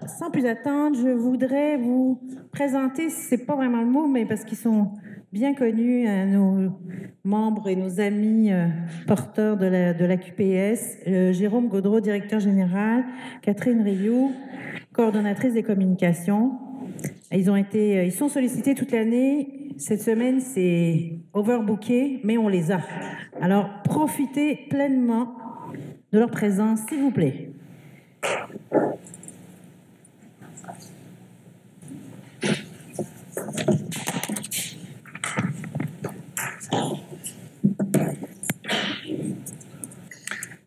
Sans plus attendre, je voudrais vous présenter, c'est pas vraiment le mot, mais parce qu'ils sont bien connus, nos membres et nos amis porteurs de la QPS, Jérôme Gaudreau, directeur général, Catherine Rioux, coordonnatrice des communications. Ils sont sollicités toute l'année. Cette semaine, c'est overbooké, mais on les a. Alors, profitez pleinement de leur présence, s'il vous plaît.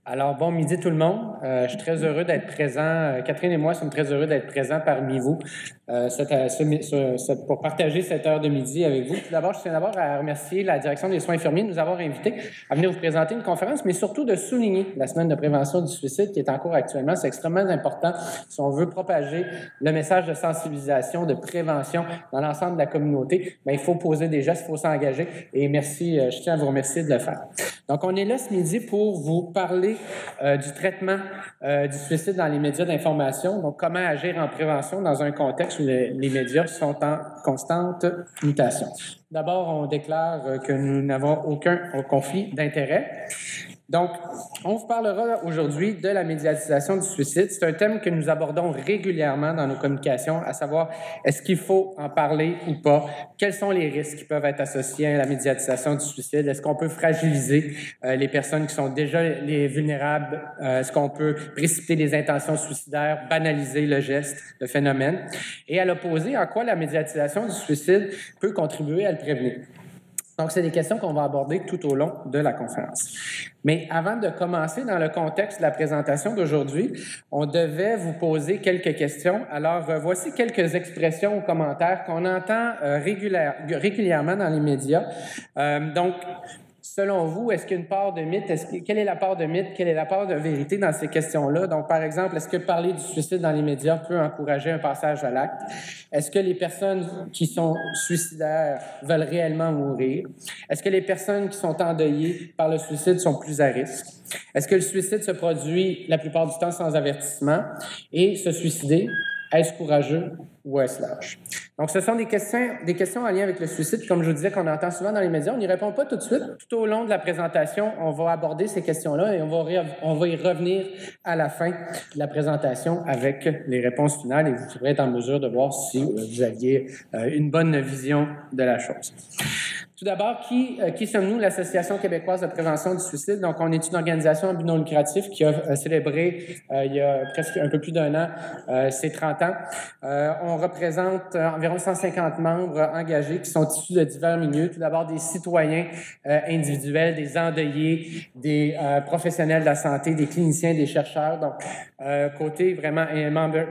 Alors, bon midi tout le monde. Je suis très heureux d'être présent. Catherine et moi sommes très heureux d'être présents parmi vous pour partager cette heure de midi avec vous. Tout d'abord, je tiens d'abord à remercier la Direction des soins infirmiers de nous avoir invités à venir vous présenter une conférence, mais surtout de souligner la semaine de prévention du suicide qui est en cours actuellement. C'est extrêmement important si on veut propager le message de sensibilisation, de prévention dans l'ensemble de la communauté. Bien, il faut poser des gestes, il faut s'engager. Et merci, je tiens à vous remercier de le faire. Donc, on est là ce midi pour vous parler du traitement du suicide dans les médias d'information. Donc, comment agir en prévention dans un contexte où les médias sont en constante mutation. D'abord, on déclare que nous n'avons aucun conflit d'intérêts. Donc, on vous parlera aujourd'hui de la médiatisation du suicide. C'est un thème que nous abordons régulièrement dans nos communications, à savoir, est-ce qu'il faut en parler ou pas? Quels sont les risques qui peuvent être associés à la médiatisation du suicide? Est-ce qu'on peut fragiliser les personnes qui sont déjà les vulnérables? Est-ce qu'on peut précipiter des intentions suicidaires, banaliser le geste, le phénomène? Et à l'opposé, en quoi la médiatisation du suicide peut contribuer à le prévenir? Donc, c'est des questions qu'on va aborder tout au long de la conférence. Mais avant de commencer dans le contexte de la présentation d'aujourd'hui, on devait vous poser quelques questions. Alors, voici quelques expressions ou commentaires qu'on entend régulièrement dans les médias. Donc, selon vous, est-ce qu'il y a une part de mythe? Quelle est la part de mythe? Quelle est la part de vérité dans ces questions-là? Donc, par exemple, est-ce que parler du suicide dans les médias peut encourager un passage à l'acte? Est-ce que les personnes qui sont suicidaires veulent réellement mourir? Est-ce que les personnes qui sont endeuillées par le suicide sont plus à risque? Est-ce que le suicide se produit la plupart du temps sans avertissement? Et se suicider, est-ce courageux ou est-ce lâche? Donc, ce sont des questions en lien avec le suicide, comme je vous disais, qu'on entend souvent dans les médias. On n'y répond pas tout de suite. Tout au long de la présentation, on va aborder ces questions-là et on va y revenir à la fin de la présentation avec les réponses finales et vous pourrez être en mesure de voir si vous aviez une bonne vision de la chose. Tout d'abord, qui sommes-nous, l'Association québécoise de prévention du suicide? Donc, on est une organisation à but non lucratif qui a célébré il y a presque un peu plus d'un an ses 30 ans. On représente environ 150 membres engagés qui sont issus de divers milieux. Tout d'abord, des citoyens individuels, des endeuillés, des professionnels de la santé, des cliniciens, des chercheurs. Donc, côté vraiment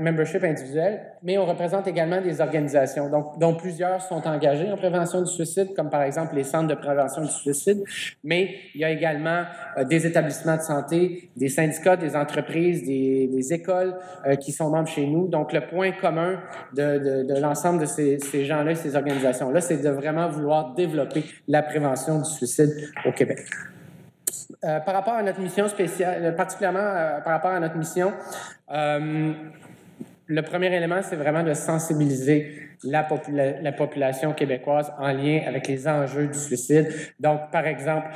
membership individuel. Mais on représente également des organisations, donc, dont plusieurs sont engagées en prévention du suicide, comme par exemple les centres de prévention du suicide. Mais il y a également des établissements de santé, des syndicats, des entreprises, des écoles qui sont membres chez nous. Donc, le point commun de l'ensemble de ces gens-là et ces organisations-là, c'est de vraiment vouloir développer la prévention du suicide au Québec. Par rapport à notre mission spéciale, particulièrement par rapport à notre mission, le premier élément, c'est vraiment de sensibiliser la population québécoise en lien avec les enjeux du suicide. Donc, par exemple,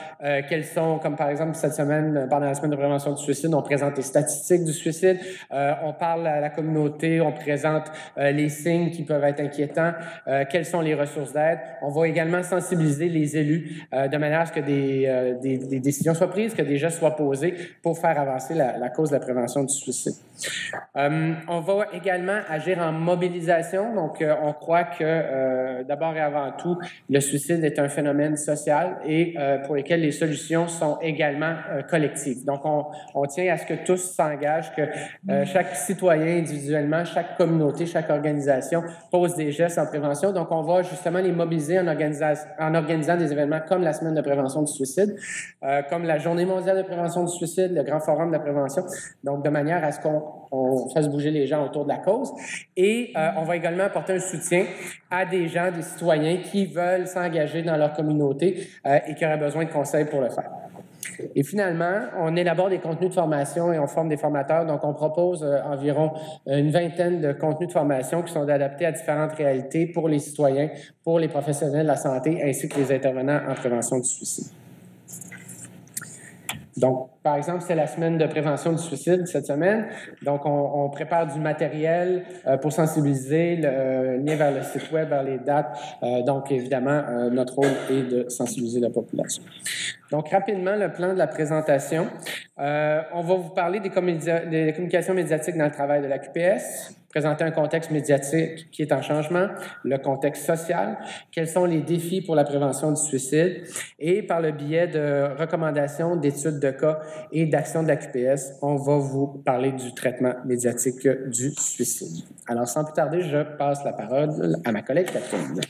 quels sont, comme par exemple cette semaine, pendant la semaine de prévention du suicide, on présente les statistiques du suicide, on parle à la communauté, on présente les signes qui peuvent être inquiétants, quelles sont les ressources d'aide. On va également sensibiliser les élus de manière à ce que des décisions soient prises, que des gestes soient posés pour faire avancer la cause de la prévention du suicide. On va également agir en mobilisation. Donc, on croit que, d'abord et avant tout, le suicide est un phénomène social et pour lequel les solutions sont également collectives. Donc, on tient à ce que tous s'engagent, que chaque citoyen individuellement, chaque communauté, chaque organisation pose des gestes en prévention. Donc, on va justement les mobiliser en organisant des événements comme la Semaine de prévention du suicide, comme la Journée mondiale de prévention du suicide, le Grand Forum de la prévention. Donc, de manière à ce qu'on fasse bouger les gens autour de la cause. Et on va également apporter un soutien à des gens, des citoyens qui veulent s'engager dans leur communauté et qui auraient besoin de conseils pour le faire. Et finalement, on élabore des contenus de formation et on forme des formateurs. Donc, on propose environ une vingtaine de contenus de formation qui sont adaptés à différentes réalités pour les citoyens, pour les professionnels de la santé, ainsi que les intervenants en prévention du suicide. Donc, par exemple, c'est la semaine de prévention du suicide cette semaine. Donc, on prépare du matériel pour sensibiliser, lien vers le site web, vers les dates. Donc, évidemment, notre rôle est de sensibiliser la population. Donc, rapidement, le plan de la présentation. On va vous parler des communications médiatiques dans le travail de la QPS, présenter un contexte médiatique qui est en changement, le contexte social, quels sont les défis pour la prévention du suicide, et par le biais de recommandations, d'études de cas et d'actions de la QPS, on va vous parler du traitement médiatique du suicide. Alors, sans plus tarder, je passe la parole à ma collègue Catherine.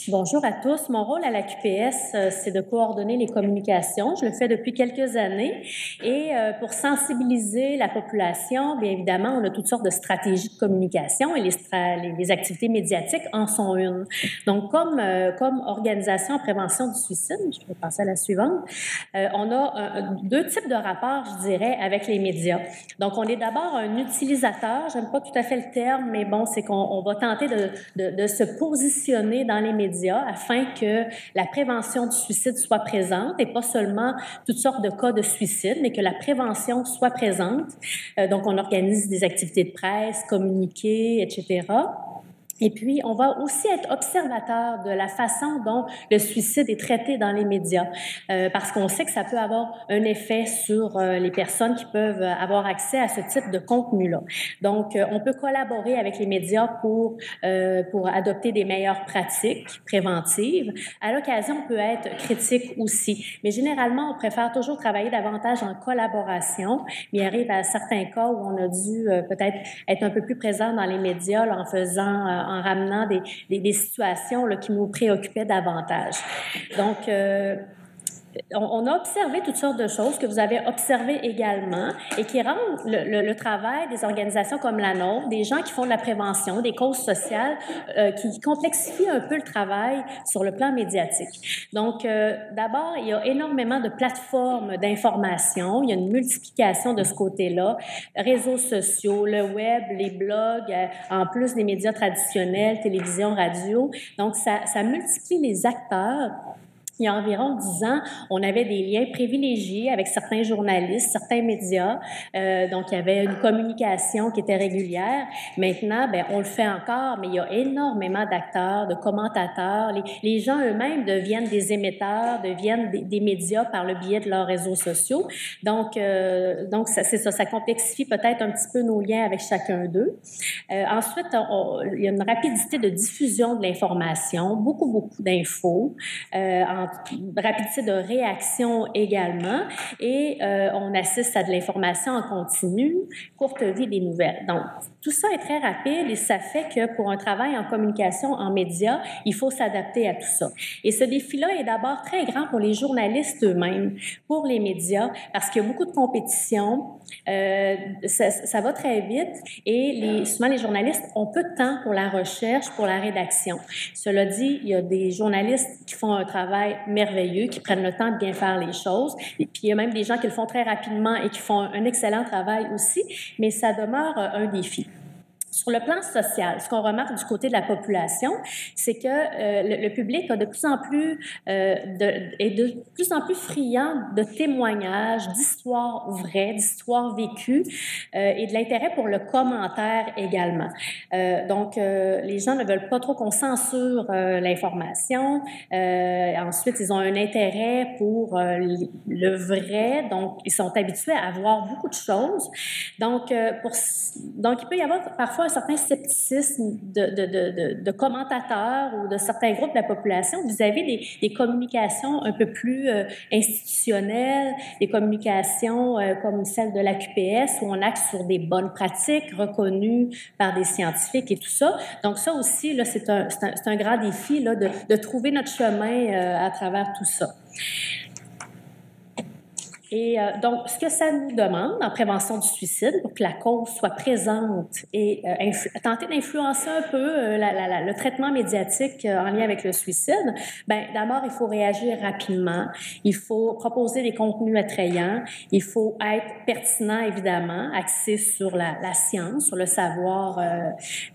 Bonjour à tous. Mon rôle à la QPS, c'est de coordonner les communications. Je le fais depuis quelques années. Et pour sensibiliser la population, bien évidemment, on a toutes sortes de stratégies de communication et les activités médiatiques en sont une. Donc, comme organisation en prévention du suicide, je vais passer à la suivante, on a deux types de rapports, je dirais, avec les médias. Donc, on est d'abord un utilisateur. J'aime pas tout à fait le terme, mais bon, c'est qu'on va tenter de se positionner dans les médias afin que la prévention du suicide soit présente et pas seulement toutes sortes de cas de suicide, mais que la prévention soit présente. Donc, on organise des activités de presse, communiqués, etc. Et puis, on va aussi être observateur de la façon dont le suicide est traité dans les médias, parce qu'on sait que ça peut avoir un effet sur les personnes qui peuvent avoir accès à ce type de contenu-là. Donc, on peut collaborer avec les médias pour adopter des meilleures pratiques préventives. À l'occasion, on peut être critique aussi, mais généralement, on préfère toujours travailler davantage en collaboration. Mais il arrive à certains cas où on a dû peut-être être un peu plus présent dans les médias là, en ramenant des situations là, qui nous préoccupaient davantage. Donc, on a observé toutes sortes de choses que vous avez observées également et qui rendent le travail des organisations comme la nôtre, des gens qui font de la prévention, des causes sociales, qui complexifient un peu le travail sur le plan médiatique. Donc, d'abord, il y a énormément de plateformes d'information. Il y a une multiplication de ce côté-là. Réseaux sociaux, le web, les blogs, en plus des médias traditionnels, télévision, radio. Donc, ça multiplie les acteurs. Il y a environ 10 ans, on avait des liens privilégiés avec certains journalistes, certains médias. Donc, il y avait une communication qui était régulière. Maintenant, bien, on le fait encore, mais il y a énormément d'acteurs, de commentateurs. Les gens eux-mêmes deviennent des émetteurs, deviennent des médias par le biais de leurs réseaux sociaux. Donc c'est ça complexifie peut-être un petit peu nos liens avec chacun d'eux. Ensuite, il y a une rapidité de diffusion de l'information, beaucoup d'infos, rapidité de réaction également, et on assiste à de l'information en continu, courte vie des nouvelles. Donc, tout ça est très rapide et ça fait que pour un travail en communication, en médias, il faut s'adapter à tout ça. Et ce défi-là est d'abord très grand pour les journalistes eux-mêmes, pour les médias, parce qu'il y a beaucoup de compétition, ça va très vite et souvent les journalistes ont peu de temps pour la recherche, pour la rédaction. Cela dit, il y a des journalistes qui font un travail merveilleux, qui prennent le temps de bien faire les choses. Et puis, il y a même des gens qui le font très rapidement et qui font un excellent travail aussi, mais ça demeure un défi. Sur le plan social, ce qu'on remarque du côté de la population, c'est que le public est de plus en plus friand de témoignages, d'histoires vraies, d'histoires vécues et de l'intérêt pour le commentaire également. Donc, les gens ne veulent pas trop qu'on censure l'information. Ensuite, ils ont un intérêt pour le vrai, donc ils sont habitués à voir beaucoup de choses. Donc, il peut y avoir parfois un certain scepticisme de commentateurs ou de certains groupes de la population vis-à-vis des communications un peu plus institutionnelles, des communications comme celle de la QPS, où on axe sur des bonnes pratiques reconnues par des scientifiques et tout ça. Donc ça aussi, là, c'est un grand défi là, de trouver notre chemin à travers tout ça. Et donc, ce que ça nous demande en prévention du suicide, pour que la cause soit présente et tenter d'influencer un peu le traitement médiatique en lien avec le suicide, bien, d'abord, il faut réagir rapidement, il faut proposer des contenus attrayants, il faut être pertinent, évidemment, axé sur la science, sur le savoir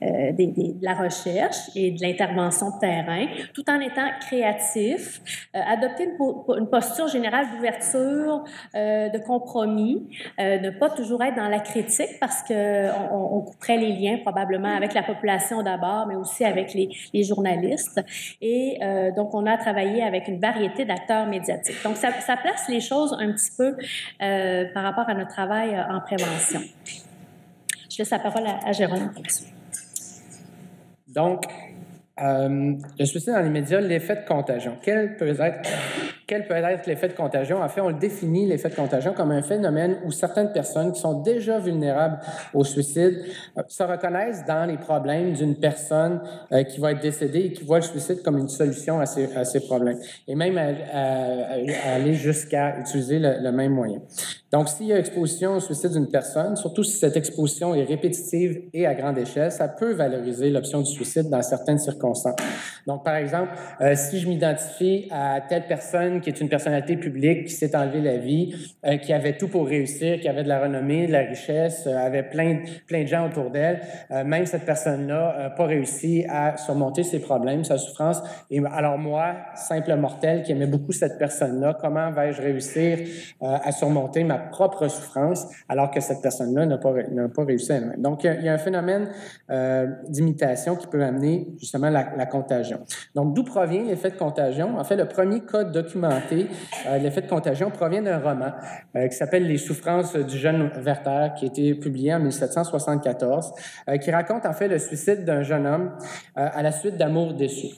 de la recherche et de l'intervention de terrain, tout en étant créatif, adopter une posture générale d'ouverture, de compromis, ne pas toujours être dans la critique parce qu'on couperait les liens probablement avec la population d'abord, mais aussi avec les journalistes. Et donc, on a travaillé avec une variété d'acteurs médiatiques. Donc, ça place les choses un petit peu par rapport à notre travail en prévention. Je laisse la parole à Jérôme. Donc, le suicide dans les médias, l'effet de contagion. Quel peut être l'effet de contagion? En fait, on le définit, l'effet de contagion, comme un phénomène où certaines personnes qui sont déjà vulnérables au suicide se reconnaissent dans les problèmes d'une personne qui va être décédée et qui voit le suicide comme une solution à ses problèmes. Et même aller jusqu'à utiliser le même moyen. Donc, s'il y a exposition au suicide d'une personne, surtout si cette exposition est répétitive et à grande échelle, ça peut valoriser l'option du suicide dans certaines circonstances. Donc, par exemple, si je m'identifie à telle personne qui est une personnalité publique qui s'est enlevé la vie, qui avait tout pour réussir, qui avait de la renommée, de la richesse, avait plein de gens autour d'elle, même cette personne-là n'a pas réussi à surmonter ses problèmes, sa souffrance. Et alors moi, simple mortel qui aimait beaucoup cette personne-là, comment vais-je réussir à surmonter ma propre souffrance alors que cette personne-là n'a pas réussi à elle-même. Donc, il y a un phénomène d'imitation qui peut amener justement la contagion. Donc, d'où provient l'effet de contagion? En fait, le premier cas documenté de l'effet de contagion provient d'un roman qui s'appelle « Les souffrances du jeune Werther » qui a été publié en 1774, qui raconte en fait le suicide d'un jeune homme à la suite d'amours déçus.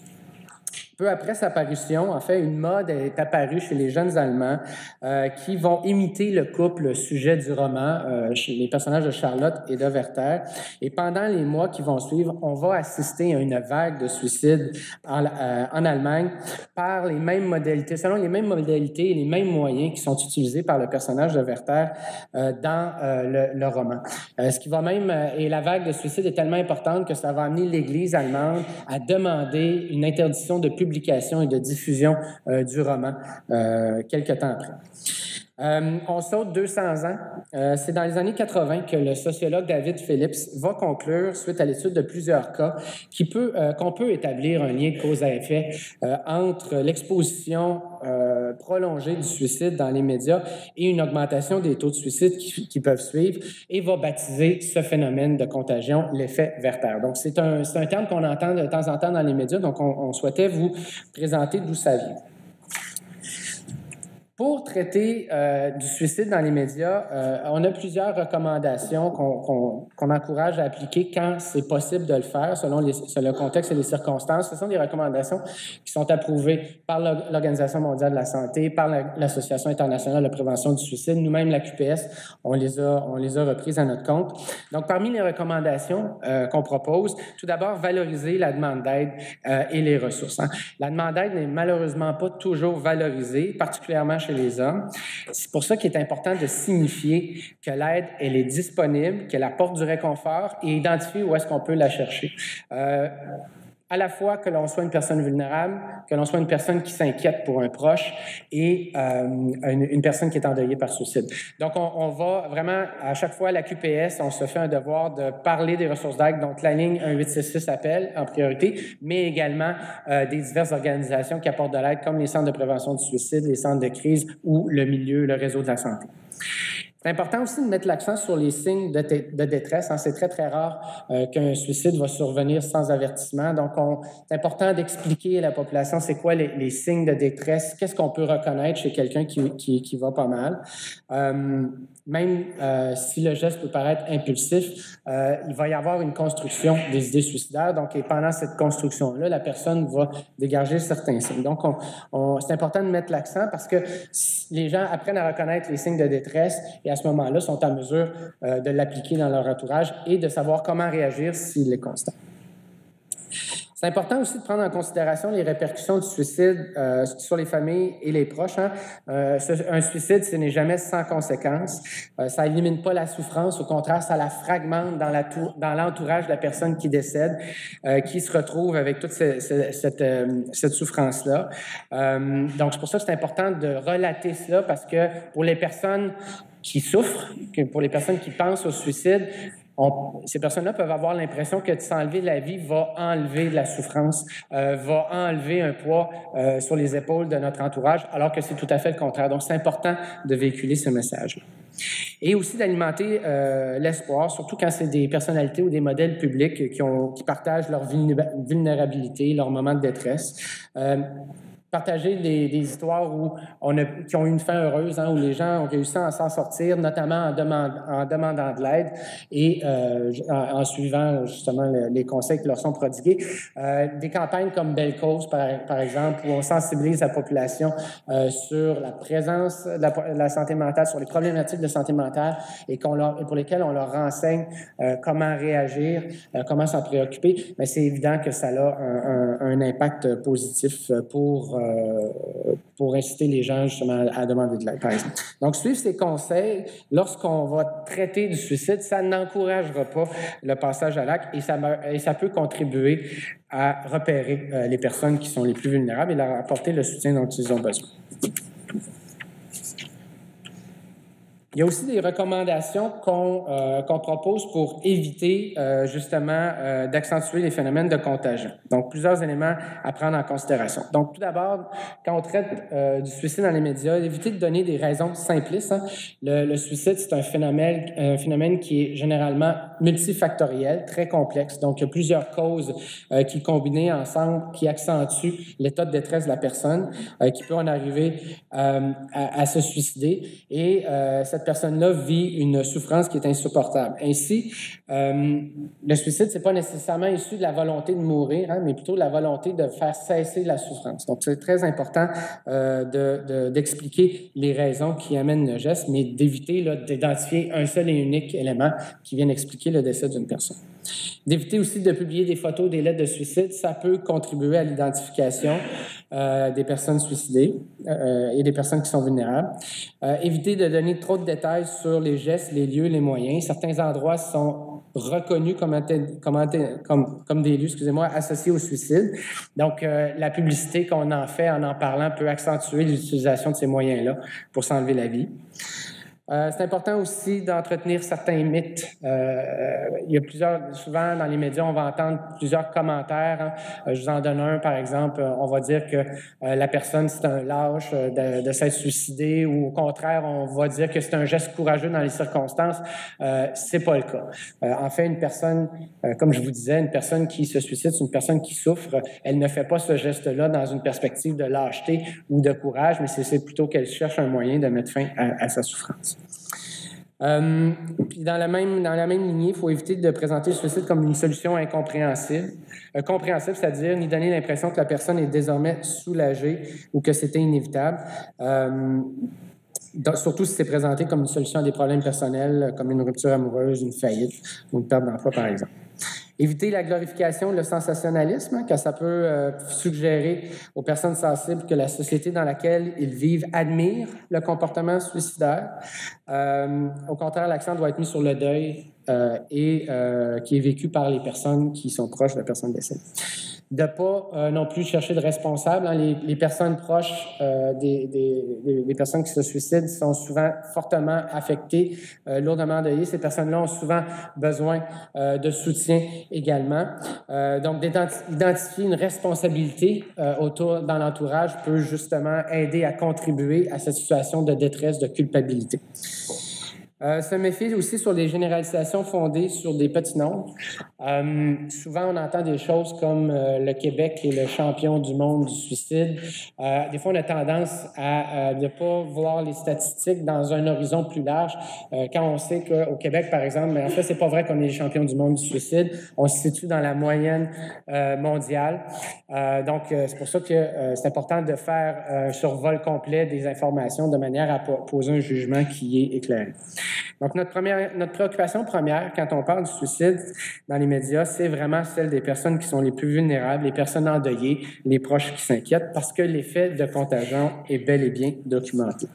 Peu après sa parution, en fait, une mode est apparue chez les jeunes Allemands qui vont imiter le couple sujet du roman, les personnages de Charlotte et de Werther. Et pendant les mois qui vont suivre, on va assister à une vague de suicides en Allemagne par les mêmes modalités, selon les mêmes modalités et les mêmes moyens qui sont utilisés par le personnage de Werther dans le roman. Ce qui va même, et la vague de suicides est tellement importante que ça va amener l'Église allemande à demander une interdiction de publication et de diffusion du roman quelques temps après. On saute 200 ans. C'est dans les années 80 que le sociologue David Phillips va conclure, suite à l'étude de plusieurs cas, qu'on peut établir un lien de cause à effet entre l'exposition prolongée du suicide dans les médias et une augmentation des taux de suicide qui peuvent suivre, et va baptiser ce phénomène de contagion l'effet Werther. Donc, c'est un terme qu'on entend de temps en temps dans les médias, donc on souhaitait vous présenter d'où ça vient. Pour traiter du suicide dans les médias, on a plusieurs recommandations qu'on encourage à appliquer quand c'est possible de le faire, selon le contexte et les circonstances. Ce sont des recommandations qui sont approuvées par l'Organisation mondiale de la santé, par l'Association internationale de prévention du suicide. Nous-mêmes, la QPS, on les a reprises à notre compte. Donc, parmi les recommandations qu'on propose, tout d'abord, valoriser la demande d'aide et les ressources. La demande d'aide n'est malheureusement pas toujours valorisée, particulièrement chez les hommes. C'est pour ça qu'il est important de signifier que l'aide, elle est disponible, qu'elle apporte du réconfort et identifier où est-ce qu'on peut la chercher. À la fois que l'on soit une personne vulnérable, que l'on soit une personne qui s'inquiète pour un proche et une personne qui est endeuillée par suicide. Donc, on va vraiment, à chaque fois à la QPS, on se fait un devoir de parler des ressources d'aide, donc la ligne 1866 appelle en priorité, mais également des diverses organisations qui apportent de l'aide, comme les centres de prévention du suicide, les centres de crise ou le réseau de la santé. C'est important aussi de mettre l'accent sur les signes de détresse. C'est très, très rare qu'un suicide va survenir sans avertissement. Donc, c'est important d'expliquer à la population c'est quoi les signes de détresse, qu'est-ce qu'on peut reconnaître chez quelqu'un qui va pas mal. Même si le geste peut paraître impulsif, il va y avoir une construction des idées suicidaires. Donc, et pendant cette construction-là, la personne va dégager certains signes. Donc, c'est important de mettre l'accent parce que les gens apprennent à reconnaître les signes de détresse et à ce moment-là, sont en mesure de l'appliquer dans leur entourage et de savoir comment réagir s'ils les constatent. C'est important aussi de prendre en considération les répercussions du suicide sur les familles et les proches. Hein. Un suicide, ce n'est jamais sans conséquence. Ça élimine pas la souffrance. Au contraire, ça la fragmente dans l'entourage de la personne qui décède, qui se retrouve avec toute cette souffrance-là. Donc, c'est pour ça que c'est important de relater cela, parce que pour les personnes qui souffrent, pour les personnes qui pensent au suicide, ces personnes-là peuvent avoir l'impression que de s'enlever la vie va enlever de la souffrance, va enlever un poids sur les épaules de notre entourage, alors que c'est tout à fait le contraire. Donc, c'est important de véhiculer ce message. Et aussi d'alimenter l'espoir, surtout quand c'est des personnalités ou des modèles publics qui partagent leur vulnérabilité, leur moment de détresse. Partager des histoires qui ont eu une fin heureuse, hein, où les gens ont réussi à s'en sortir, notamment en demandant de l'aide et en suivant justement les conseils qui leur sont prodigués. Des campagnes comme Belle Cause, par exemple, où on sensibilise la population sur la présence de la santé mentale, sur les problématiques de santé mentale et pour lesquelles on leur renseigne comment réagir, comment s'en préoccuper. Mais c'est évident que ça a un impact positif pour inciter les gens justement à demander de l'aide, par exemple. Donc, suivre ces conseils lorsqu'on va traiter du suicide, ça n'encouragera pas le passage à l'acte et ça peut contribuer à repérer les personnes qui sont les plus vulnérables et leur apporter le soutien dont ils ont besoin. Il y a aussi des recommandations qu'on propose pour éviter justement d'accentuer les phénomènes de contagion. Donc, plusieurs éléments à prendre en considération. Donc, tout d'abord, quand on traite du suicide dans les médias, éviter de donner des raisons simplistes. Hein. Le suicide, c'est un phénomène qui est généralement multifactoriel, très complexe. Donc, il y a plusieurs causes qui, combinées ensemble, qui accentuent l'état de détresse de la personne, qui peut en arriver à se suicider. Et cette personne-là vit une souffrance qui est insupportable. Ainsi, le suicide, c'est pas nécessairement issu de la volonté de mourir, hein, mais plutôt de la volonté de faire cesser la souffrance. Donc, c'est très important d'expliquer les raisons qui amènent le geste, mais d'éviter d'identifier un seul et unique élément qui vienne expliquer le décès d'une personne. D'éviter aussi de publier des photos des lettres de suicide, ça peut contribuer à l'identification des personnes suicidées et des personnes qui sont vulnérables. Éviter de donner trop de détails sur les gestes, les lieux, les moyens. Certains endroits sont reconnus comme des lieux, associés au suicide. Donc, la publicité qu'on en fait en parlant peut accentuer l'utilisation de ces moyens-là pour s'enlever la vie. C'est important aussi d'entretenir certains mythes. Il y a souvent dans les médias, on va entendre plusieurs commentaires. Hein. Je vous en donne un, par exemple, on va dire que la personne, c'est un lâche de s'être suicidé, ou au contraire, on va dire que c'est un geste courageux dans les circonstances. C'est pas le cas. En fait, une personne, comme je vous disais, une personne qui se suicide, c'est une personne qui souffre. Elle ne fait pas ce geste-là dans une perspective de lâcheté ou de courage, mais c'est plutôt qu'elle cherche un moyen de mettre fin à sa souffrance. Puis dans la même lignée, il faut éviter de présenter le suicide comme une solution incompréhensible. Compréhensible, c'est-à-dire ni donner l'impression que la personne est désormais soulagée ou que c'était inévitable. Surtout si c'est présenté comme une solution à des problèmes personnels, comme une rupture amoureuse, une faillite ou une perte d'emploi, par exemple. Éviter la glorification, le sensationnalisme, hein, car ça peut suggérer aux personnes sensibles que la société dans laquelle ils vivent admire le comportement suicidaire. Au contraire, l'accent doit être mis sur le deuil qui est vécu par les personnes qui sont proches de la personne décédée. De ne pas non plus chercher de responsables. Hein. Les personnes proches des personnes qui se suicident sont souvent fortement affectées, lourdement endeuillées. Ces personnes-là ont souvent besoin de soutien également. Donc, d'identifier une responsabilité dans l'entourage peut justement aider à contribuer à cette situation de détresse, de culpabilité. Se méfier aussi sur les généralisations fondées sur des petits nombres. Souvent, on entend des choses comme le Québec est le champion du monde du suicide. Des fois, on a tendance à ne pas voir les statistiques dans un horizon plus large. Quand on sait qu'au Québec, par exemple, mais en fait, c'est pas vrai qu'on est les champions du monde du suicide. On se situe dans la moyenne mondiale. Donc, c'est pour ça que c'est important de faire un survol complet des informations de manière à poser un jugement qui est éclairé. Donc, notre préoccupation première quand on parle du suicide dans les médias, c'est vraiment celle des personnes qui sont les plus vulnérables, les personnes endeuillées, les proches qui s'inquiètent, parce que l'effet de contagion est bel et bien documenté.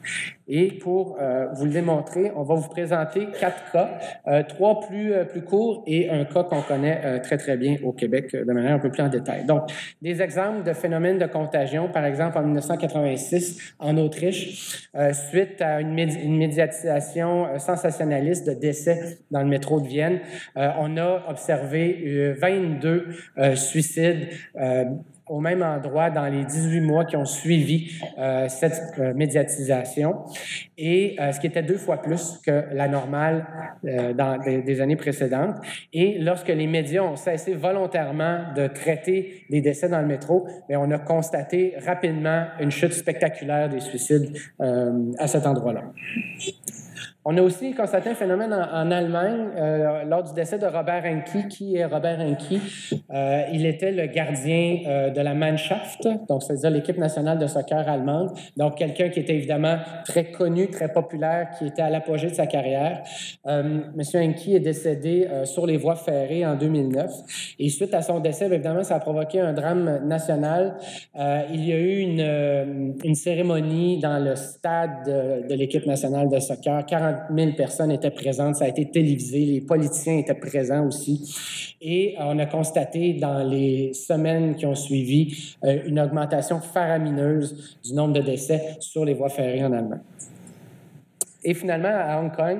Et pour vous le démontrer, on va vous présenter 4 cas, 3 plus courts et un cas qu'on connaît très, très bien au Québec de manière un peu plus en détail. Donc, des exemples de phénomènes de contagion, par exemple, en 1986, en Autriche, suite à une médiatisation sensationnaliste de décès dans le métro de Vienne, on a observé 22 suicides au même endroit dans les 18 mois qui ont suivi cette médiatisation, et ce qui était 2 fois plus que la normale dans des années précédentes. Et lorsque les médias ont cessé volontairement de traiter les décès dans le métro, bien, on a constaté rapidement une chute spectaculaire des suicides à cet endroit-là. On a aussi constaté un phénomène en Allemagne lors du décès de Robert Enke. Qui est Robert Enke? Il était le gardien de la Mannschaft, donc c'est-à-dire l'équipe nationale de soccer allemande. Donc quelqu'un qui était évidemment très connu, très populaire, qui était à l'apogée de sa carrière. Monsieur Enke est décédé sur les voies ferrées en 2009. Et suite à son décès, évidemment, ça a provoqué un drame national. Il y a eu une cérémonie dans le stade de l'équipe nationale de soccer. 40 000 personnes étaient présentes, ça a été télévisé, les politiciens étaient présents aussi. Et on a constaté dans les semaines qui ont suivi une augmentation faramineuse du nombre de décès sur les voies ferrées en Allemagne. Et finalement, à Hong Kong,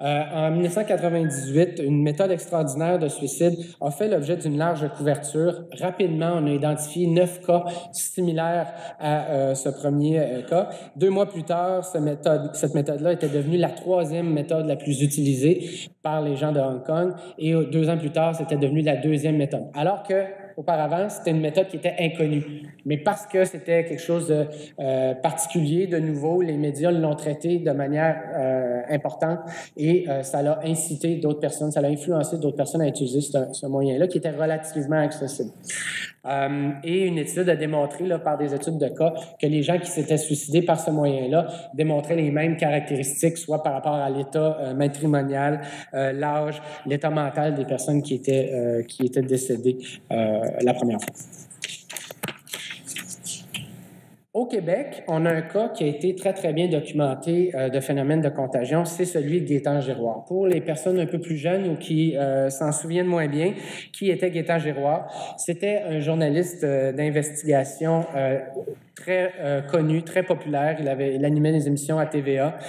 en 1998, une méthode extraordinaire de suicide a fait l'objet d'une large couverture. Rapidement, on a identifié 9 cas similaires à ce premier cas. 2 mois plus tard, cette méthode-là était devenue la 3e méthode la plus utilisée par les gens de Hong Kong. Et 2 ans plus tard, c'était devenu la 2e méthode. Alors que auparavant, c'était une méthode qui était inconnue. Mais parce que c'était quelque chose de particulier, de nouveau, les médias l'ont traité de manière importante et ça l'a incité d'autres personnes, ça l'a influencé d'autres personnes à utiliser ce moyen-là qui était relativement accessible. Et une étude a démontré, là, par des études de cas, que les gens qui s'étaient suicidés par ce moyen-là démontraient les mêmes caractéristiques, soit par rapport à l'état matrimonial, l'âge, l'état mental des personnes qui étaient décédées la première fois. Au Québec, on a un cas qui a été très, très bien documenté de phénomène de contagion, c'est celui de Gaétan Giroir. Pour les personnes un peu plus jeunes ou qui s'en souviennent moins bien, qui était Gaétan Giroir? C'était un journaliste d'investigation très connu, très populaire. Il animait des émissions à TVA.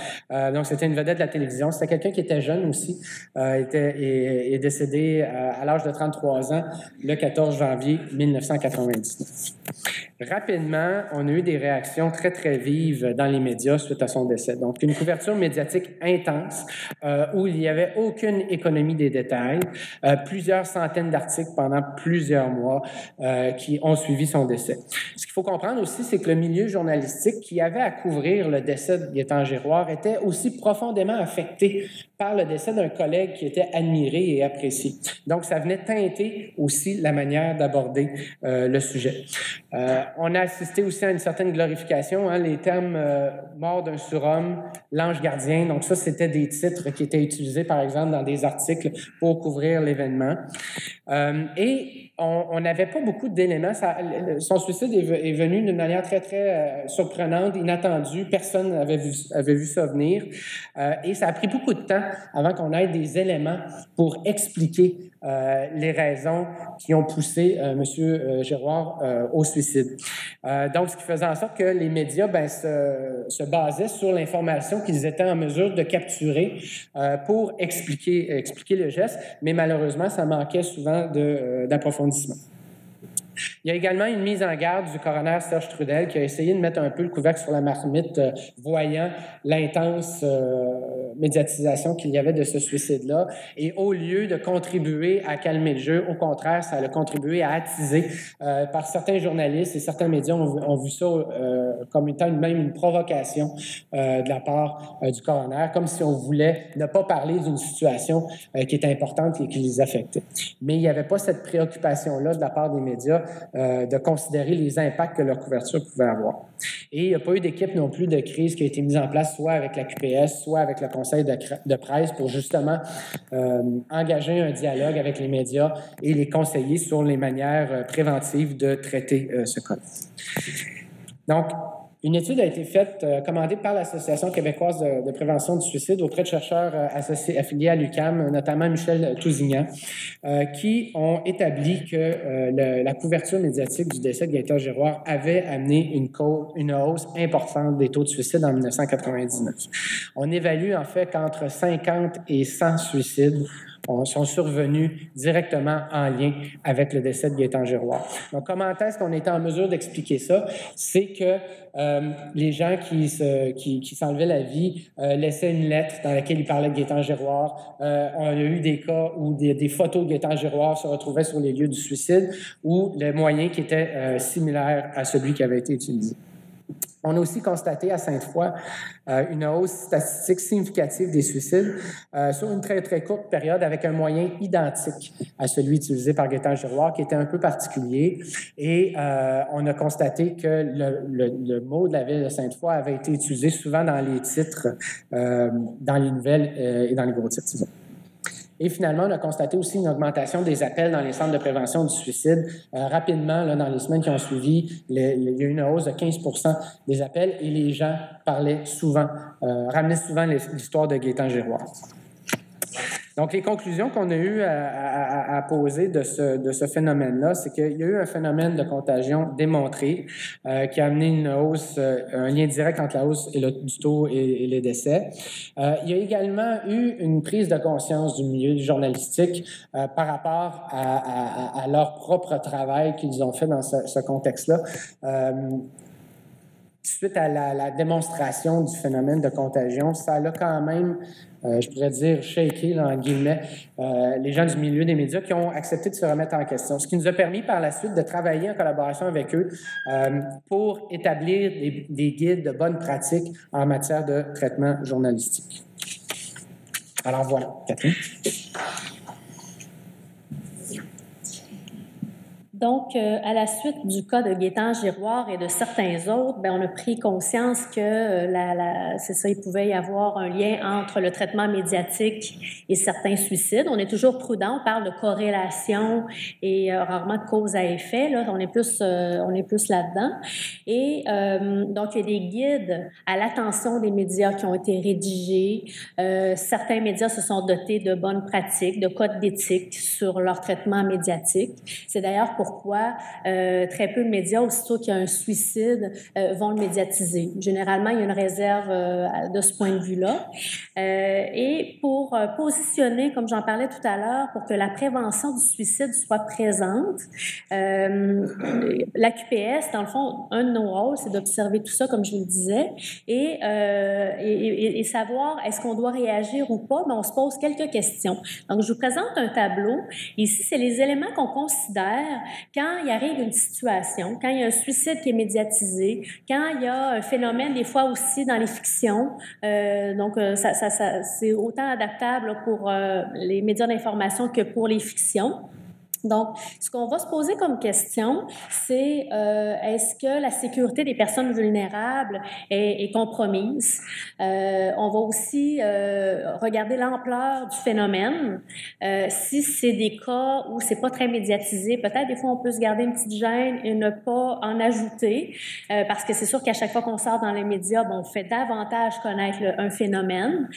Donc, c'était une vedette de la télévision. C'était quelqu'un qui était jeune aussi. Est décédé à l'âge de 33 ans le 14 janvier 1999. Rapidement, on a eu des réactions très, très vives dans les médias suite à son décès. Donc, une couverture médiatique intense où il n'y avait aucune économie des détails, plusieurs centaines d'articles pendant plusieurs mois qui ont suivi son décès. Ce qu'il faut comprendre aussi, c'est que le milieu journalistique qui avait à couvrir le décès de Gaétan Giroir était aussi profondément affecté par le décès d'un collègue qui était admiré et apprécié. Donc, ça venait teinter aussi la manière d'aborder le sujet. On a assisté aussi à une certaine glorification, hein, les termes mort d'un surhomme, l'ange gardien. Donc ça, c'était des titres qui étaient utilisés, par exemple, dans des articles pour couvrir l'événement. Et on n'avait pas beaucoup d'éléments. Son suicide est venu d'une manière très, très surprenante, inattendue. Personne n'avait vu ça venir. Et ça a pris beaucoup de temps avant qu'on ait des éléments pour expliquer les raisons qui ont poussé M. Giroir au suicide. Donc, ce qui faisait en sorte que les médias se basaient sur l'information qu'ils étaient en mesure de capturer pour expliquer le geste, mais malheureusement, ça manquait souvent d'approfondissement. Il y a également une mise en garde du coroner Serge Trudel qui a essayé de mettre un peu le couvercle sur la marmite, voyant l'intense médiatisation qu'il y avait de ce suicide-là. Et au lieu de contribuer à calmer le jeu, au contraire, ça a contribué à attiser par certains journalistes et certains médias ont vu ça comme étant même une provocation de la part du coroner, comme si on voulait ne pas parler d'une situation qui est importante et qui les affectait. Mais il n'y avait pas cette préoccupation-là de la part des médias de considérer les impacts que leur couverture pouvait avoir. Et il n'y a pas eu d'équipe non plus de crise qui a été mise en place, soit avec la QPS, soit avec le conseil de presse, pour justement engager un dialogue avec les médias et les conseiller sur les manières préventives de traiter ce cas. Donc, une étude a été faite, commandée par l'Association québécoise de prévention du suicide auprès de chercheurs affiliés à l'UQAM, notamment Michel Tousignan, qui ont établi que la couverture médiatique du décès de Gaétan Giroir avait amené une hausse importante des taux de suicide en 1999. On évalue en fait qu'entre 50 et 100 suicides sont survenus directement en lien avec le décès de Gaétan Giroir. Donc, comment est-ce qu'on était en mesure d'expliquer ça? C'est que les gens qui s'enlevaient la vie laissaient une lettre dans laquelle ils parlaient de Gaétan Giroir. On a eu des cas où des photos de Gaétan Giroir se retrouvaient sur les lieux du suicide, ou le moyen qui était similaire à celui qui avait été utilisé. On a aussi constaté à Sainte-Foy une hausse statistique significative des suicides sur une très, très courte période, avec un moyen identique à celui utilisé par Gaétan Giroir, qui était un peu particulier. Et on a constaté que le mot de la ville de Sainte-Foy avait été utilisé souvent dans les titres, dans les nouvelles et dans les gros titres, disons. Et finalement, on a constaté aussi une augmentation des appels dans les centres de prévention du suicide. Rapidement, là, dans les semaines qui ont suivi, il y a eu une hausse de 15 % des appels, et les gens parlaient souvent, ramenaient souvent l'histoire de Gaétan Giroir. Donc, les conclusions qu'on a eu à poser de ce phénomène-là, c'est qu'il y a eu un phénomène de contagion démontré qui a amené une hausse, un lien direct entre la hausse du taux et les décès. Il y a également eu une prise de conscience du milieu journalistique par rapport à leur propre travail qu'ils ont fait dans ce contexte-là. Suite à la démonstration du phénomène de contagion, ça a quand même, je pourrais dire, shaké, là, en guillemets, les gens du milieu des médias qui ont accepté de se remettre en question. Ce qui nous a permis par la suite de travailler en collaboration avec eux pour établir des guides de bonnes pratiques en matière de traitement journalistique. Alors voilà, Catherine. Donc, à la suite du cas de Gaétan Giroir et de certains autres, bien, on a pris conscience que c'est ça, il pouvait y avoir un lien entre le traitement médiatique et certains suicides. On est toujours prudent, on parle de corrélation et rarement de cause à effet. Là, on est plus là-dedans. Et donc, il y a des guides à l'attention des médias qui ont été rédigés. Certains médias se sont dotés de bonnes pratiques, de codes d'éthique sur leur traitement médiatique. C'est d'ailleurs pourquoi très peu de médias, aussitôt qu'il y a un suicide, vont le médiatiser. Généralement, il y a une réserve de ce point de vue-là. Et pour positionner, comme j'en parlais tout à l'heure, pour que la prévention du suicide soit présente, la QPS, dans le fond, un de nos rôles, c'est d'observer tout ça, comme je vous le disais, et savoir est-ce qu'on doit réagir ou pas. Mais on se pose quelques questions. Donc, je vous présente un tableau. Ici, c'est les éléments qu'on considère quand il arrive une situation, quand il y a un suicide qui est médiatisé, quand il y a un phénomène, des fois aussi dans les fictions. Donc, c'est autant adaptable pour les médias d'information que pour les fictions. Donc, ce qu'on va se poser comme question, c'est est-ce que la sécurité des personnes vulnérables est compromise? On va aussi regarder l'ampleur du phénomène. Si c'est des cas où c'est pas très médiatisé, peut-être des fois on peut se garder une petite gêne et ne pas en ajouter, parce que c'est sûr qu'à chaque fois qu'on sort dans les médias, on fait davantage connaître un phénomène.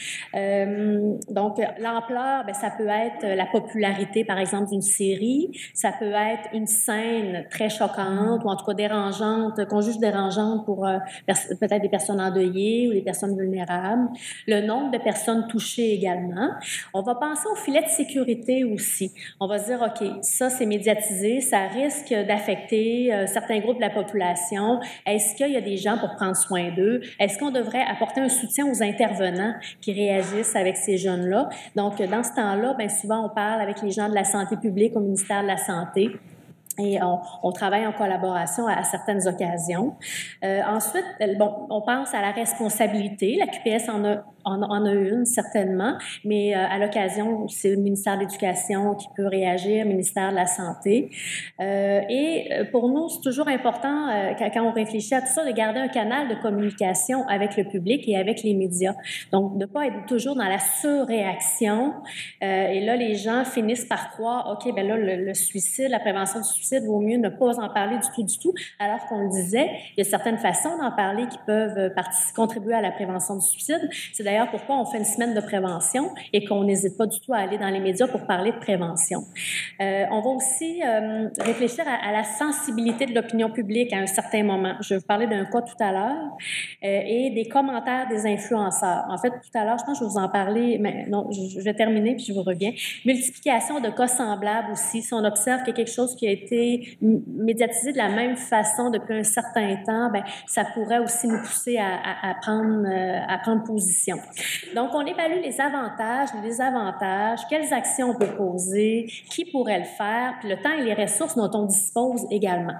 Donc, l'ampleur, ça peut être la popularité, par exemple, d'une série. Ça peut être une scène très choquante ou en tout cas dérangeante, qu'on juge dérangeante pour peut-être des personnes endeuillées ou des personnes vulnérables. Le nombre de personnes touchées également. On va penser au filet de sécurité aussi. On va se dire, OK, ça c'est médiatisé, ça risque d'affecter certains groupes de la population. Est-ce qu'il y a des gens pour prendre soin d'eux? Est-ce qu'on devrait apporter un soutien aux intervenants qui réagissent avec ces jeunes-là? Donc, dans ce temps-là, souvent on parle avec les gens de la santé publique au ministère de la Santé Et on travaille en collaboration à certaines occasions. Ensuite, bon, on pense à la responsabilité. La QPS en a une, certainement, mais à l'occasion, c'est le ministère de l'Éducation qui peut réagir, le ministère de la Santé. Et pour nous, c'est toujours important, quand on réfléchit à tout ça, de garder un canal de communication avec le public et avec les médias. Donc, de ne pas être toujours dans la surréaction. Et là, les gens finissent par croire, OK, bien là, le suicide, la prévention du suicide, vaut mieux ne pas en parler du tout, alors qu'on le disait, il y a certaines façons d'en parler qui peuvent contribuer à la prévention du suicide. C'est d'ailleurs pourquoi on fait une semaine de prévention et qu'on n'hésite pas du tout à aller dans les médias pour parler de prévention. On va aussi réfléchir à la sensibilité de l'opinion publique à un certain moment. Je vais vous parler d'un cas tout à l'heure et des commentaires des influenceurs. En fait, tout à l'heure, je pense que je vais vous en parler, mais non, je vais terminer puis je vous reviens. Multiplication de cas semblables aussi. Si on observe qu'il y a quelque chose qui a été médiatisé de la même façon depuis un certain temps, bien, ça pourrait aussi nous pousser à prendre position. Donc, on évalue les avantages, les désavantages, quelles actions on peut poser, qui pourrait le faire, puis le temps et les ressources dont on dispose également.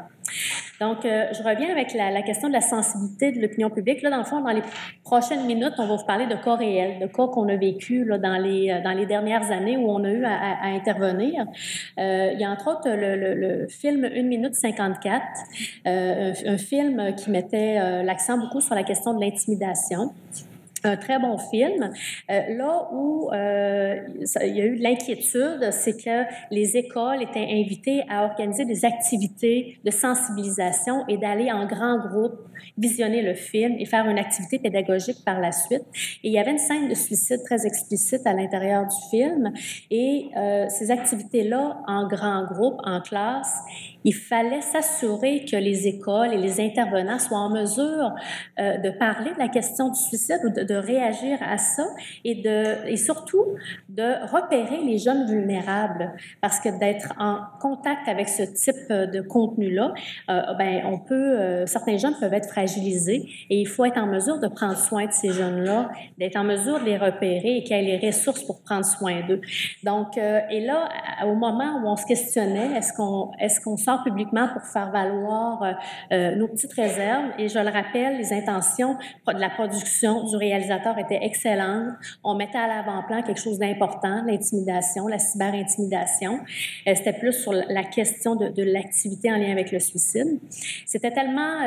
Donc, je reviens avec la question de la sensibilité de l'opinion publique. Là, dans le fond, dans les prochaines minutes, on va vous parler de cas réels, de cas qu'on a vécu là, dans les dernières années où on a eu à intervenir. Il y a entre autres le film 1 minute 54, un film qui mettait l'accent beaucoup sur la question de l'intimidation. Un très bon film. Là où il y a eu de l'inquiétude, c'est que les écoles étaient invitées à organiser des activités de sensibilisation et d'aller en grand groupe visionner le film et faire une activité pédagogique par la suite. Et il y avait une scène de suicide très explicite à l'intérieur du film. Et ces activités-là, en grand groupe, en classe, il fallait s'assurer que les écoles et les intervenants soient en mesure de parler de la question du suicide ou de réagir à ça et surtout de repérer les jeunes vulnérables parce que d'être en contact avec ce type de contenu-là, certains jeunes peuvent être fragilisés et il faut être en mesure de prendre soin de ces jeunes-là, d'être en mesure de les repérer et qu'il y ait les ressources pour prendre soin d'eux. Donc, et là, au moment où on se questionnait, est-ce qu'on sort publiquement pour faire valoir nos petites réserves? Et je le rappelle, les intentions de la production, du réalisateur étaient excellentes. On mettait à l'avant-plan quelque chose d'important, l'intimidation, la cyber-intimidation. C'était plus sur la question de l'activité en lien avec le suicide. C'était tellement...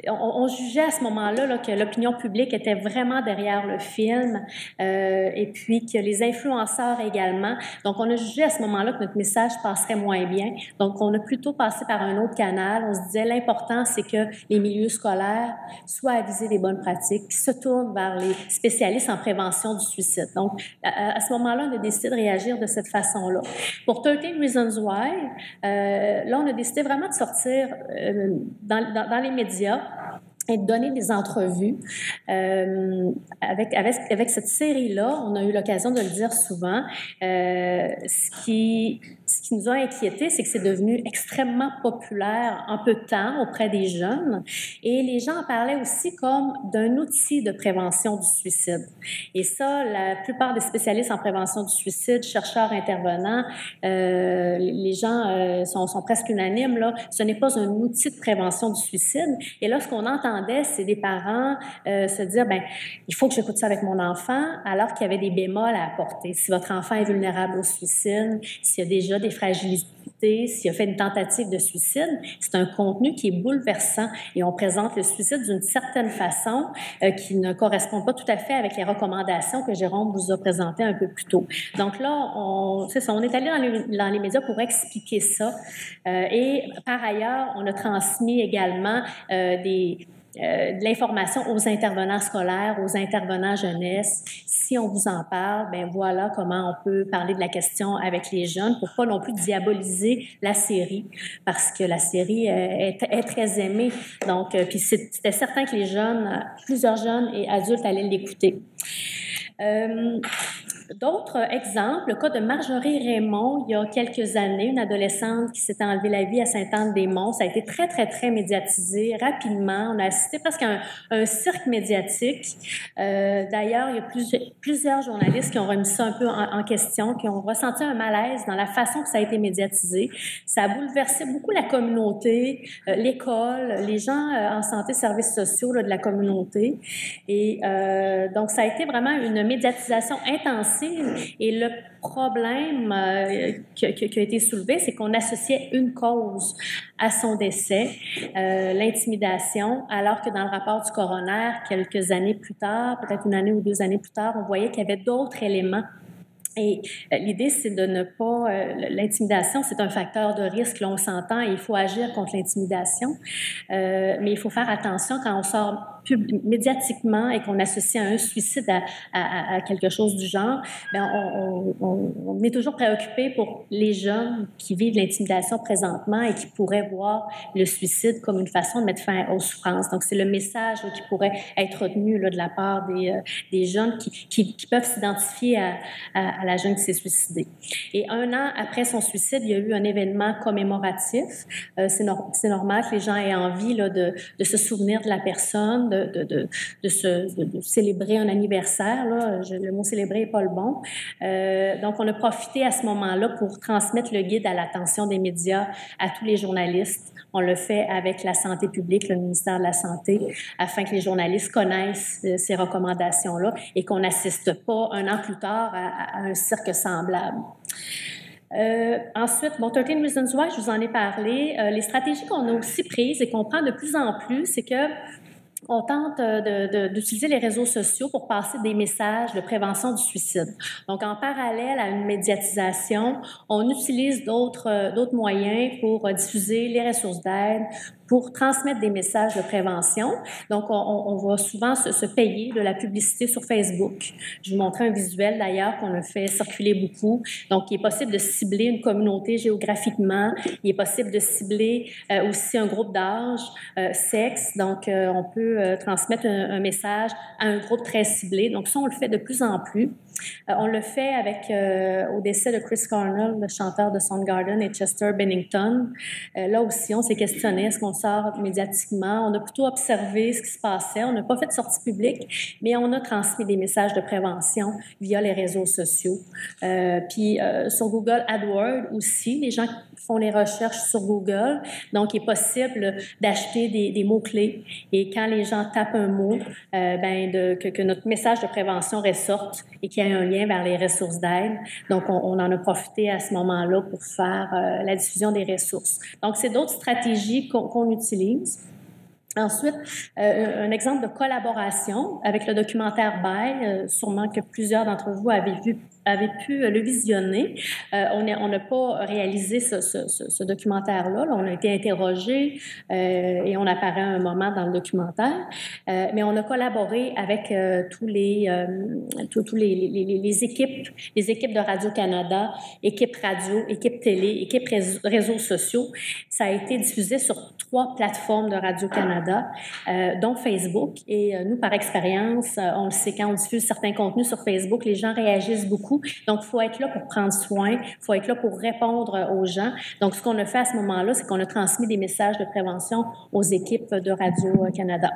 on jugeait à ce moment-là là, que l'opinion publique était vraiment derrière le film et puis que les influenceurs également. Donc, on a jugé à ce moment-là que notre message passerait moins bien. Donc, on a plutôt passé par un autre canal. On se disait l'important, c'est que les milieux scolaires soient avisés des bonnes pratiques, qui se tournent vers les spécialistes en prévention du suicide. Donc, à ce moment-là, on a décidé de réagir de cette façon-là. Pour 13 Reasons Why, là, on a décidé vraiment de sortir dans les médias et de donner des entrevues. Avec cette série-là, on a eu l'occasion de le dire souvent, ce qui nous a inquiétés, c'est que c'est devenu extrêmement populaire en peu de temps auprès des jeunes et les gens en parlaient aussi comme d'un outil de prévention du suicide. Et ça, la plupart des spécialistes en prévention du suicide, chercheurs, intervenants, les gens sont presque unanimes, là, ce n'est pas un outil de prévention du suicide. Et là, ce qu'on entendait, c'est des parents se dire, ben, il faut que j'écoute ça avec mon enfant, alors qu'il y avait des bémols à apporter. Si votre enfant est vulnérable au suicide, s'il y a déjà des fragilités, s'il a fait une tentative de suicide, c'est un contenu qui est bouleversant et on présente le suicide d'une certaine façon qui ne correspond pas tout à fait avec les recommandations que Jérôme vous a présentées un peu plus tôt. Donc là, on est allé dans les médias pour expliquer ça et par ailleurs, on a transmis également de l'information aux intervenants scolaires, aux intervenants jeunesse. Si on vous en parle, ben voilà comment on peut parler de la question avec les jeunes pour pas non plus diaboliser la série parce que la série est très aimée. Donc, puis c'était certain que les jeunes, plusieurs jeunes et adultes allaient l'écouter. D'autres exemples, le cas de Marjorie Raymond, il y a quelques années, une adolescente qui s'était enlevée la vie à Sainte-Anne-des-Monts. Ça a été très, très, très médiatisé rapidement. On a assisté presque à un cirque médiatique. D'ailleurs, il y a plusieurs journalistes qui ont remis ça un peu en question, qui ont ressenti un malaise dans la façon que ça a été médiatisé. Ça a bouleversé beaucoup la communauté, l'école, les gens en santé, services sociaux là, de la communauté. Et donc, ça a été vraiment une médiatisation intensive. Et le problème qui a été soulevé, c'est qu'on associait une cause à son décès, l'intimidation, alors que dans le rapport du coroner, quelques années plus tard, peut-être une année ou 2 années plus tard, on voyait qu'il y avait d'autres éléments. Et l'idée, c'est de ne pas... l'intimidation, c'est un facteur de risque, là, on s'entend, et il faut agir contre l'intimidation. Mais il faut faire attention quand on sort médiatiquement et qu'on associe un suicide à quelque chose du genre, bien, on est toujours préoccupé pour les jeunes qui vivent l'intimidation présentement et qui pourraient voir le suicide comme une façon de mettre fin aux souffrances. Donc, c'est le message là, qui pourrait être retenu là, de la part des jeunes qui peuvent s'identifier à la jeune qui s'est suicidée. Et 1 an après son suicide, il y a eu un événement commémoratif. C'est normal que les gens aient envie là, de se souvenir de la personne, de célébrer un anniversaire. Là. Le mot célébrer n'est pas le bon. Donc, on a profité à ce moment-là pour transmettre le guide à l'attention des médias à tous les journalistes. On le fait avec la santé publique, le ministère de la Santé, afin que les journalistes connaissent ces recommandations-là et qu'on n'assiste pas 1 an plus tard à un cirque semblable. Ensuite, 13 Reasons Why, je vous en ai parlé. Les stratégies qu'on a aussi prises et qu'on prend de plus en plus, c'est que on tente d'utiliser les réseaux sociaux pour passer des messages de prévention du suicide. Donc, en parallèle à une médiatisation, on utilise d'autres moyens pour diffuser les ressources d'aide, pour transmettre des messages de prévention. Donc, on va souvent se payer de la publicité sur Facebook. Je vous montrer un visuel, d'ailleurs, qu'on a fait circuler beaucoup. Donc, il est possible de cibler une communauté géographiquement. Il est possible de cibler aussi un groupe d'âge, sexe. Donc, on peut transmettre un message à un groupe très ciblé. Donc, ça, on le fait de plus en plus. On le fait avec, au décès de Chris Cornell, le chanteur de Soundgarden, et Chester Bennington. Là aussi, on s'est questionné, est-ce qu'on sort médiatiquement? On a plutôt observé ce qui se passait. On n'a pas fait de sortie publique, mais on a transmis des messages de prévention via les réseaux sociaux. Puis sur Google AdWords aussi, les gens font les recherches sur Google. Donc, il est possible d'acheter des mots-clés. Et quand les gens tapent un mot, que notre message de prévention ressorte et qu'il y ait un lien vers les ressources d'aide. Donc, on en a profité à ce moment-là pour faire la diffusion des ressources. Donc, c'est d'autres stratégies qu'on utilise. Ensuite, un exemple de collaboration avec le documentaire Bail, sûrement que plusieurs d'entre vous avez pu le visionner. On n'a pas réalisé ce documentaire-là. Là, on a été interrogés et on apparaît à un moment dans le documentaire. Mais on a collaboré avec tous les équipes de Radio-Canada, équipe radio, équipe télé, équipe réseaux sociaux. Ça a été diffusé sur 3 plateformes de Radio-Canada, dont Facebook. Et nous, par expérience, on le sait, quand on diffuse certains contenus sur Facebook, les gens réagissent beaucoup. Donc, il faut être là pour prendre soin, il faut être là pour répondre aux gens. Donc, ce qu'on a fait à ce moment-là, c'est qu'on a transmis des messages de prévention aux équipes de Radio-Canada.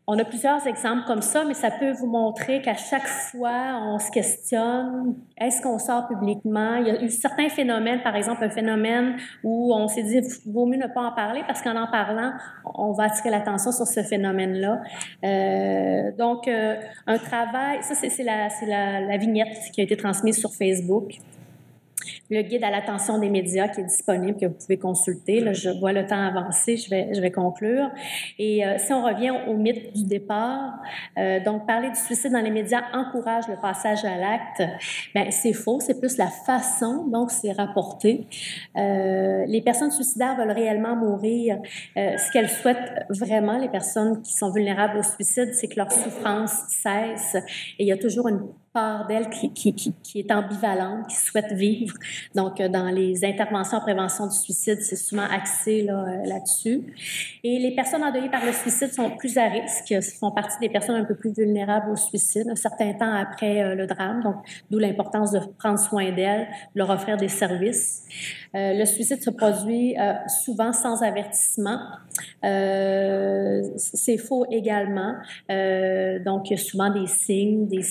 On a plusieurs exemples comme ça, mais ça peut vous montrer qu'à chaque fois, on se questionne, est-ce qu'on sort publiquement? Il y a eu certains phénomènes, par exemple un phénomène où on s'est dit, vaut mieux ne pas en parler parce qu'en parlant, on va attirer l'attention sur ce phénomène-là. Donc, un travail, ça c'est la vignette qui a été transmise sur Facebook. Le guide à l'attention des médias qui est disponible, que vous pouvez consulter. Là, je vois le temps avancer, je vais conclure. Et si on revient au mythe du départ, donc parler du suicide dans les médias encourage le passage à l'acte. Bien, c'est faux, c'est plus la façon dont c'est rapporté. Les personnes suicidaires veulent réellement mourir. Ce qu'elles souhaitent vraiment, les personnes qui sont vulnérables au suicide, c'est que leur souffrance cesse. Et il y a toujours une part d'elle qui est ambivalente, qui souhaite vivre. Donc, dans les interventions en prévention du suicide, c'est souvent axé là-dessus. Et les personnes endeuillées par le suicide sont plus à risque, font partie des personnes un peu plus vulnérables au suicide, un certain temps après le drame, donc d'où l'importance de prendre soin d'elles, de leur offrir des services. Le suicide se produit souvent sans avertissement. C'est faux également. Donc, il y a souvent des signes, des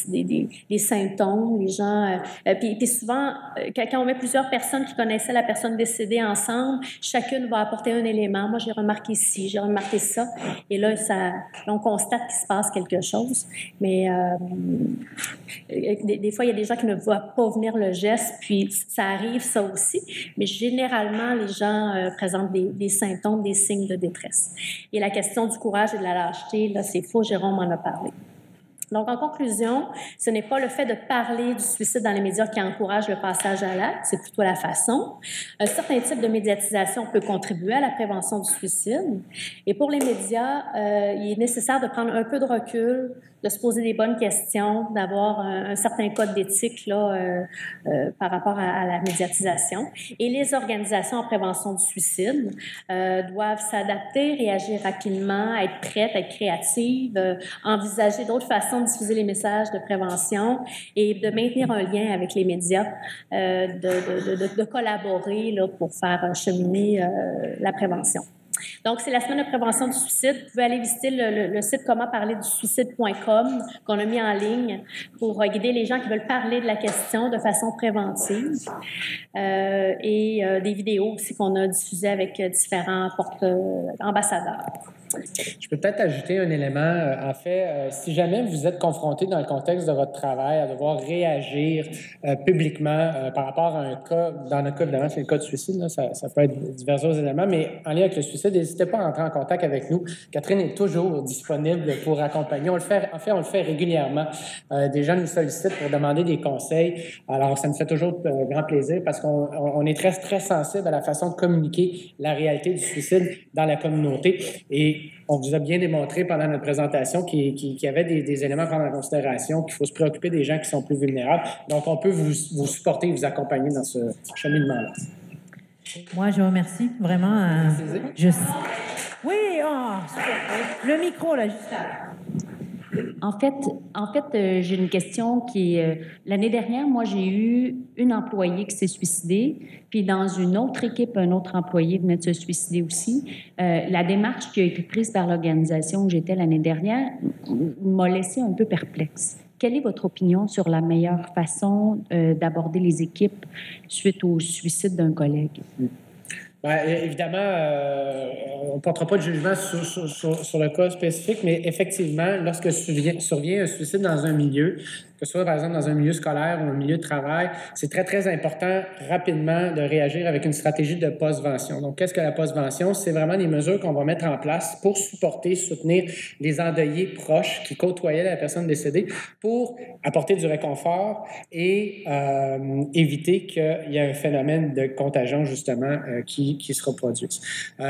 symptômes. Les gens... puis souvent, quand on met plusieurs personnes qui connaissaient la personne décédée ensemble, chacune va apporter un élément. Moi, j'ai remarqué ci, j'ai remarqué ça. Et là, on constate qu'il se passe quelque chose. Mais des fois, il y a des gens qui ne voient pas venir le geste, puis ça arrive, ça aussi. Mais généralement, les gens présentent des symptômes, des signes de détresse. Et la question du courage et de la lâcheté, là, c'est faux, Jérôme en a parlé. Donc, en conclusion, ce n'est pas le fait de parler du suicide dans les médias qui encourage le passage à l'acte, c'est plutôt la façon. Un certain type de médiatisation peut contribuer à la prévention du suicide. Et pour les médias, il est nécessaire de prendre un peu de recul, de se poser des bonnes questions, d'avoir un certain code d'éthique par rapport à la médiatisation. Et les organisations en prévention du suicide doivent s'adapter, réagir rapidement, être prêtes, être créatives, envisager d'autres façons de diffuser les messages de prévention et de maintenir un lien avec les médias, de collaborer là, pour faire cheminer la prévention. Donc, c'est la semaine de prévention du suicide. Vous pouvez aller visiter le site commentparlerdusuicide.com qu'on a mis en ligne pour guider les gens qui veulent parler de la question de façon préventive. Et des vidéos aussi qu'on a diffusées avec différents ambassadeurs. Je peux peut-être ajouter un élément. En fait, si jamais vous êtes confronté dans le contexte de votre travail à devoir réagir publiquement par rapport à un cas, dans notre cas, évidemment, c'est le cas de suicide, là, ça peut être divers autres éléments, mais en lien avec le suicide, n'hésitez pas à entrer en contact avec nous. Catherine est toujours disponible pour accompagner. On le fait régulièrement. Des gens nous sollicitent pour demander des conseils. Alors, ça nous fait toujours grand plaisir parce qu'on est très, très sensible à la façon de communiquer la réalité du suicide dans la communauté. Et on vous a bien démontré pendant notre présentation qu'il y avait des éléments à prendre en considération, qu'il faut se préoccuper des gens qui sont plus vulnérables. Donc, on peut vous supporter et vous accompagner dans ce cheminement-là. Moi, je vous remercie vraiment. Oui, le micro, là, juste là. En fait, j'ai une question qui est... l'année dernière, moi, j'ai eu une employée qui s'est suicidée, puis dans une autre équipe, un autre employé venait de se suicider aussi. La démarche qui a été prise par l'organisation où j'étais l'année dernière m'a laissé un peu perplexe. Quelle est votre opinion sur la meilleure façon d'aborder les équipes suite au suicide d'un collègue? Bien, évidemment, on ne portera pas de jugement sur le cas spécifique, mais effectivement, lorsque survient un suicide dans un milieu, que ce soit par exemple dans un milieu scolaire ou un milieu de travail, c'est très, très important rapidement de réagir avec une stratégie de postvention. Donc, qu'est-ce que la postvention? C'est vraiment des mesures qu'on va mettre en place pour supporter, soutenir les endeuillés proches qui côtoyaient la personne décédée pour apporter du réconfort et éviter qu'il y ait un phénomène de contagion, justement, qui se reproduise.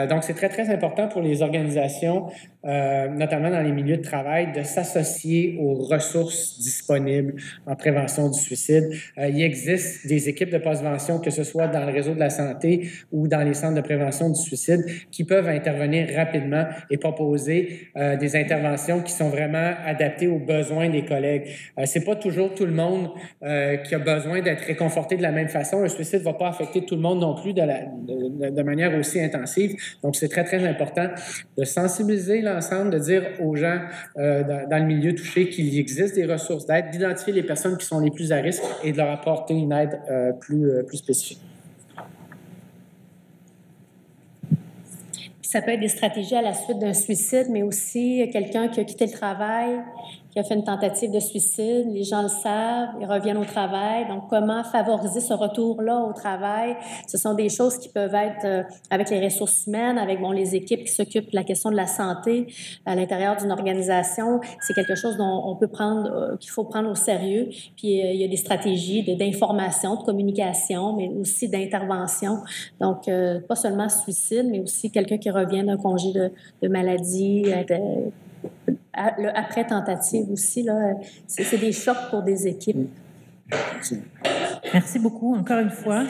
Donc, c'est très, très important pour les organisations, notamment dans les milieux de travail, de s'associer aux ressources disponibles en prévention du suicide. Il existe des équipes de postvention, que ce soit dans le réseau de la santé ou dans les centres de prévention du suicide, qui peuvent intervenir rapidement et proposer des interventions qui sont vraiment adaptées aux besoins des collègues. C'est pas toujours tout le monde qui a besoin d'être réconforté de la même façon. Un suicide ne va pas affecter tout le monde non plus de manière aussi intensive. Donc, c'est très, très important de sensibiliser l'ensemble, de dire aux gens dans le milieu touché qu'il existe des ressources d'aide, d'identifier les personnes qui sont les plus à risque et de leur apporter une aide plus spécifique. Ça peut être des stratégies à la suite d'un suicide, mais aussi quelqu'un qui a quitté le travail, qui a fait une tentative de suicide. Les gens le savent, ils reviennent au travail. Donc, comment favoriser ce retour-là au travail? Ce sont des choses qui peuvent être avec les ressources humaines, avec les équipes qui s'occupent de la question de la santé à l'intérieur d'une organisation. C'est quelque chose dont on peut qu'il faut prendre au sérieux. Puis, il y a des stratégies d'information, de communication, mais aussi d'intervention. Donc, pas seulement suicide, mais aussi quelqu'un qui revient d'un congé de maladie, le après-tentative aussi, là, c'est des chocs pour des équipes. Merci beaucoup, encore une fois.